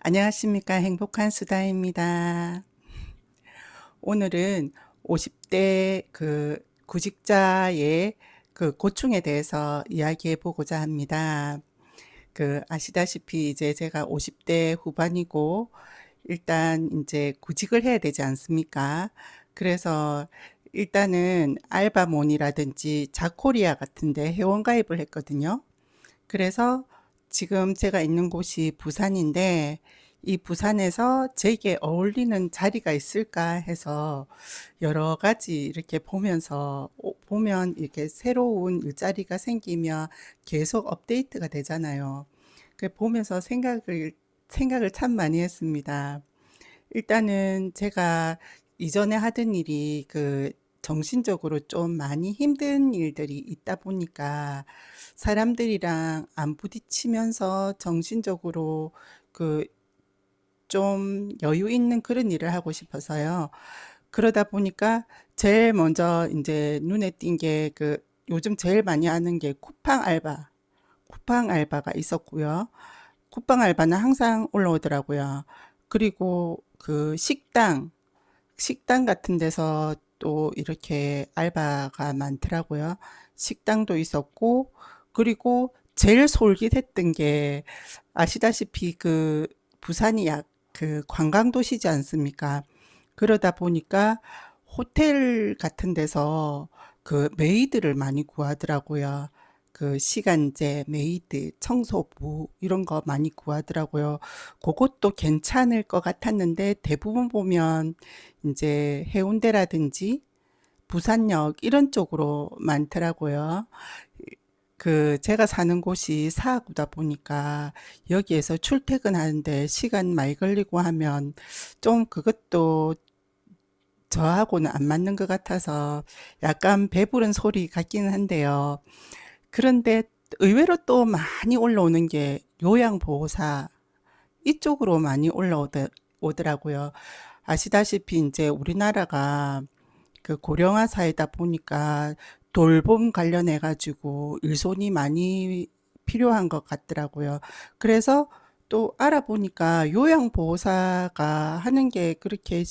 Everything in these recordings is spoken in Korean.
안녕하십니까. 행복한 수다입니다. 오늘은 50대 구직자의 고충에 대해서 이야기해 보고자 합니다. 아시다시피 이제 제가 50대 후반이고, 일단 이제 구직을 해야 되지 않습니까? 그래서 일단은 알바몬이라든지 자코리아 같은데 회원가입을 했거든요. 그래서 지금 제가 있는 곳이 부산인데, 이 부산에서 제게 어울리는 자리가 있을까 해서 여러 가지 이렇게 보면 이렇게 새로운 일자리가 생기면 계속 업데이트가 되잖아요. 보면서 생각을 참 많이 했습니다. 일단은 제가 이전에 하던 일이 정신적으로 좀 많이 힘든 일들이 있다 보니까 사람들이랑 안 부딪히면서 정신적으로 그 좀 여유 있는 그런 일을 하고 싶어서요. 그러다 보니까 제일 먼저 이제 눈에 띈 게 요즘 제일 많이 하는 게 쿠팡 알바가 있었고요. 쿠팡 알바는 항상 올라오더라고요. 그리고 식당 같은 데서 또 이렇게 알바가 많더라고요. 식당도 있었고, 그리고 제일 솔깃했던 게 아시다시피 부산이 관광도시지 않습니까? 그러다 보니까 호텔 같은 데서 메이드를 많이 구하더라고요. 시간제, 메이드, 청소부 이런 거 많이 구하더라고요. 그것도 괜찮을 것 같았는데 대부분 보면 이제 해운대라든지 부산역 이런 쪽으로 많더라고요. 제가 사는 곳이 사하구다 보니까 여기에서 출퇴근하는데 시간 많이 걸리고 하면 좀 그것도 저하고는 안 맞는 것 같아서 약간 배부른 소리 같기는 한데요. 그런데 의외로 또 많이 올라오는 게 요양보호사 이쪽으로 많이 올라오더라고요. 아시다시피 이제 우리나라가 고령화 사회다 보니까 돌봄 관련해 가지고 일손이 많이 필요한 것 같더라고요. 그래서 또 알아보니까 요양보호사가 하는 게 그렇게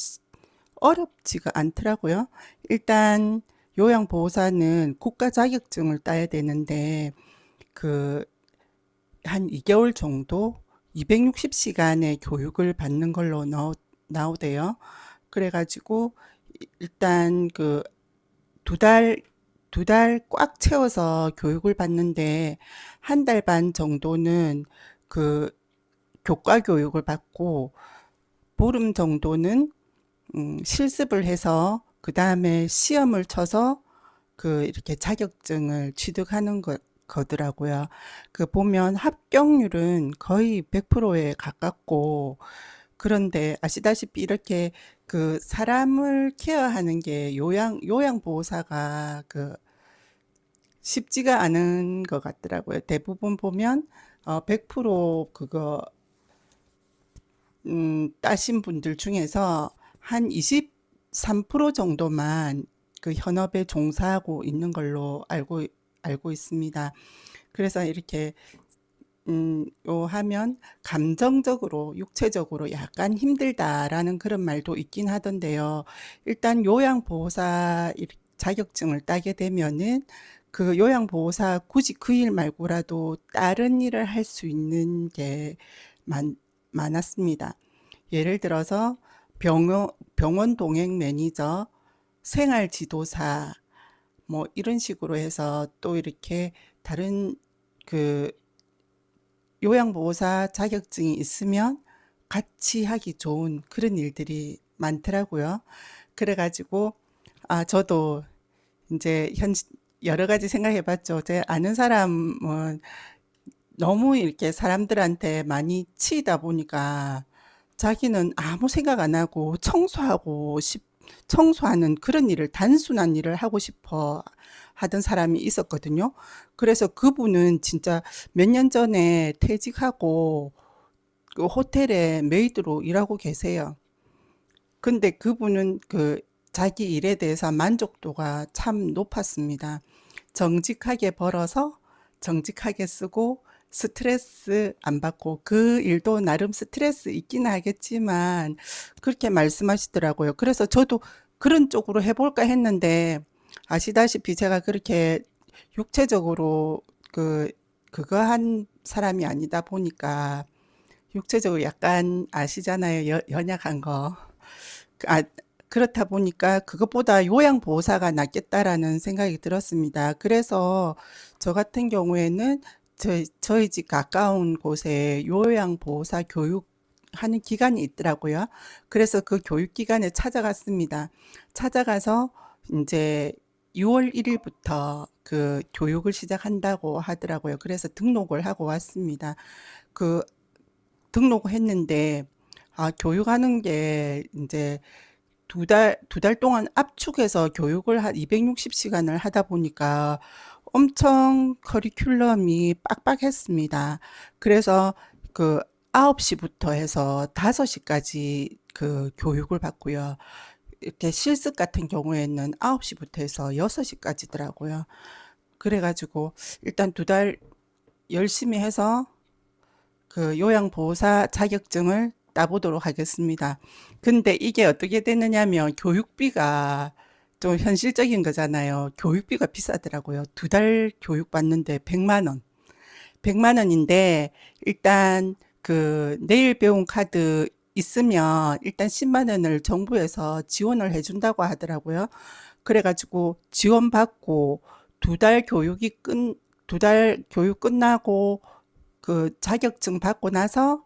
어렵지가 않더라고요. 일단 요양보호사는 국가 자격증을 따야 되는데 그 한 2개월 정도 260시간의 교육을 받는 걸로 나오대요. 그래가지고 일단 두 달 꽉 채워서 교육을 받는데 한 달 반 정도는 그 교과 교육을 받고 보름 정도는 실습을 해서 그 다음에 시험을 쳐서 이렇게 자격증을 취득하는 거더라고요. 보면 합격률은 거의 100%에 가깝고, 그런데 아시다시피 이렇게 사람을 케어하는 게 요양보호사가 쉽지가 않은 것 같더라고요. 대부분 보면 100% 따신 분들 중에서 한 23% 정도만 현업에 종사하고 있는 걸로 알고 있습니다. 그래서 이렇게 요 하면 감정적으로, 육체적으로 약간 힘들다라는 그런 말도 있긴 하던데요. 일단 요양보호사 자격증을 따게 되면은 요양보호사 굳이 그 일 말고라도 다른 일을 할 수 있는 게 많았습니다. 예를 들어서 병원 동행 매니저, 생활 지도사, 뭐 이런 식으로 해서 또 이렇게 다른 그 요양보호사 자격증이 있으면 같이 하기 좋은 그런 일들이 많더라고요. 그래가지고, 저도 이제 여러 가지 생각해 봤죠. 제 아는 사람은 너무 이렇게 사람들한테 많이 치이다 보니까 자기는 아무 생각 안 하고 청소하는 그런 일을, 단순한 일을 하고 싶어 하던 사람이 있었거든요. 그래서 그분은 진짜 몇 년 전에 퇴직하고 호텔에 메이드로 일하고 계세요. 근데 그분은 그 자기 일에 대해서 만족도가 참 높았습니다. 정직하게 벌어서 정직하게 쓰고 스트레스 안 받고 그 일도 나름 스트레스 있긴 하겠지만 그렇게 말씀하시더라고요. 그래서 저도 그런 쪽으로 해볼까 했는데 아시다시피 제가 그렇게 육체적으로 그 그거 한 사람이 아니다 보니까 육체적으로 약간 아시잖아요. 연약한 거. 아, 그렇다 보니까 그것보다 요양보호사가 낫겠다라는 생각이 들었습니다. 그래서 저 같은 경우에는 저희 집 가까운 곳에 요양보호사 교육하는 기관이 있더라고요. 그래서 그 교육기관에 찾아갔습니다. 찾아가서 이제 6월 1일부터 그 교육을 시작한다고 하더라고요. 그래서 등록을 하고 왔습니다. 그 등록했는데, 교육하는 게 이제 두 달 동안 압축해서 교육을 한 260시간을 하다 보니까 엄청 커리큘럼이 빡빡했습니다. 그래서 그 9시부터 해서 5시까지 그 교육을 받고요. 이렇게 실습 같은 경우에는 9시부터 해서 6시까지더라고요. 그래가지고 일단 두 달 열심히 해서 그 요양보호사 자격증을 따보도록 하겠습니다. 근데 이게 어떻게 되느냐면 교육비가 좀 현실적인 거잖아요. 교육비가 비싸더라고요. 두 달 교육 받는데 100만 원. 100만 원인데 일단 그 내일 배움 카드 있으면 일단 10만 원을 정부에서 지원을 해준다고 하더라고요. 그래가지고 지원받고 두 달 교육이 끝, 두 달 교육 끝나고 그 자격증 받고 나서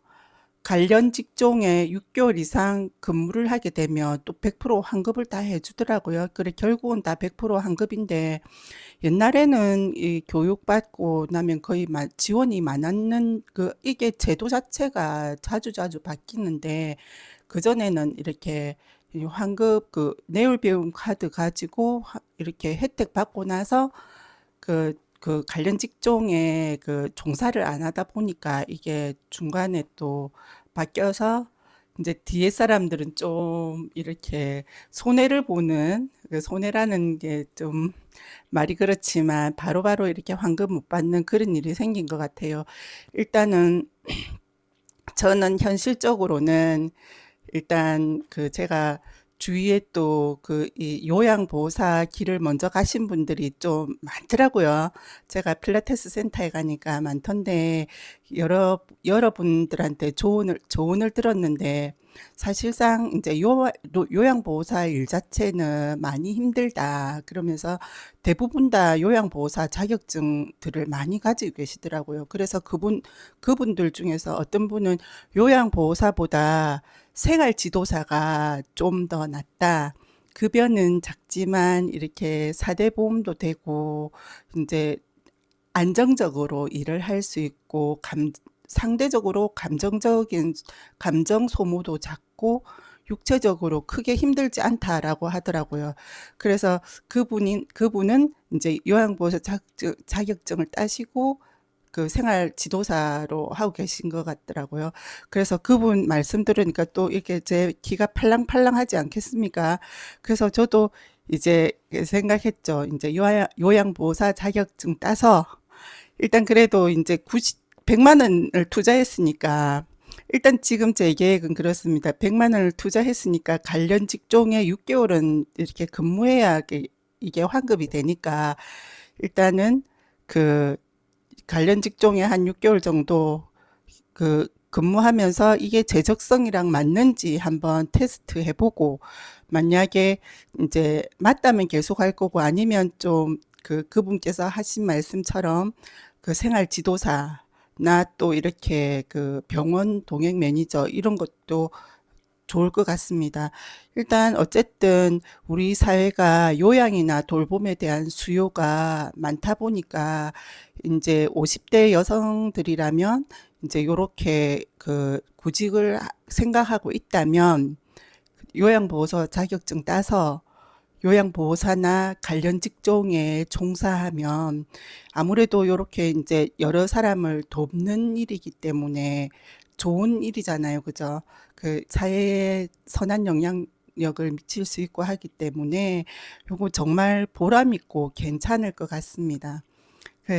관련 직종에 6개월 이상 근무를 하게 되면 또 100% 환급을 다 해주더라고요. 그래, 결국은 다 100% 환급인데, 옛날에는 이 교육받고 나면 거의 지원이 많았는, 이게 제도 자체가 자주자주 바뀌는데, 그전에는 이렇게 이 환급, 내일 배움 카드 가지고 이렇게 혜택 받고 나서 그 관련 직종에 그 종사를 안 하다 보니까 이게 중간에 또 바뀌어서 이제 뒤에 사람들은 좀 이렇게 손해를 보는 그 손해라는 게 좀 말이 그렇지만 바로바로 이렇게 환급 못 받는 그런 일이 생긴 것 같아요. 일단은 저는 현실적으로는 일단 그 제가 주위에 또 그 이 요양보호사 길을 먼저 가신 분들이 좀 많더라고요. 제가 필라테스 센터에 가니까 많던데 여러분들한테 조언을 들었는데 사실상 이제 요양보호사 일 자체는 많이 힘들다. 그러면서 대부분 다 요양보호사 자격증들을 많이 가지고 계시더라고요. 그래서 그분들 중에서 어떤 분은 요양보호사보다 생활 지도사가 좀 더 낫다. 급여는 작지만 이렇게 사대 보험도 되고 이제 안정적으로 일을 할 수 있고 상대적으로 감정 소모도 작고 육체적으로 크게 힘들지 않다라고 하더라고요. 그래서 그분은 이제 요양보호사 자격증을 따시고 그 생활 지도사로 하고 계신 것 같더라고요. 그래서 그분 말씀 들으니까 또 이렇게 제 기가 팔랑팔랑하지 않겠습니까? 그래서 저도 이제 생각했죠. 이제 요양보호사 자격증 따서 일단 그래도 이제 100만 원을 투자했으니까 일단 지금 제 계획은 그렇습니다. 100만 원을 투자했으니까 관련 직종에 6개월은 이렇게 근무해야 이게 환급이 되니까 일단은 그 관련 직종에 한 6개월 정도 그 근무하면서 이게 재적성이랑 맞는지 한번 테스트 해보고 만약에 이제 맞다면 계속 할 거고 아니면 좀 그분께서 하신 말씀처럼 그 생활 지도사나 또 이렇게 그 병원 동행 매니저 이런 것도 좋을 것 같습니다. 일단 어쨌든 우리 사회가 요양이나 돌봄에 대한 수요가 많다 보니까 이제 50대 여성들이라면 이제 요렇게 그 구직을 생각하고 있다면 요양보호사 자격증 따서 요양보호사나 관련 직종에 종사하면 아무래도 요렇게 이제 여러 사람을 돕는 일이기 때문에 좋은 일이잖아요. 그죠? 그 사회에 선한 영향 영향력을 미칠 수 있고 하기 때문에 요거 정말 보람 있고 괜찮을 것 같습니다.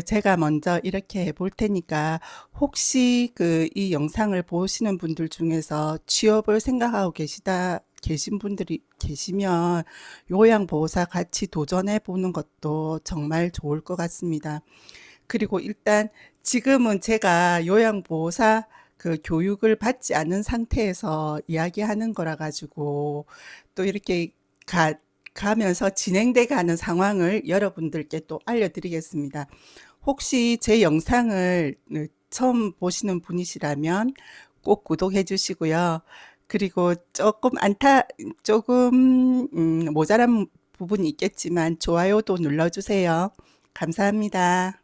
제가 먼저 이렇게 해볼 테니까 혹시 이 영상을 보시는 분들 중에서 취업을 생각하고 계신 분들이 계시면 요양보호사 같이 도전해 보는 것도 정말 좋을 것 같습니다. 그리고 일단 지금은 제가 요양보호사 교육을 받지 않은 상태에서 이야기하는 거라 가지고 또 이렇게 가면서 진행돼 가는 상황을 여러분들께 또 알려드리겠습니다. 혹시 제 영상을 처음 보시는 분이시라면 꼭 구독해 주시고요. 그리고 조금 모자란 부분이 있겠지만 좋아요도 눌러주세요. 감사합니다.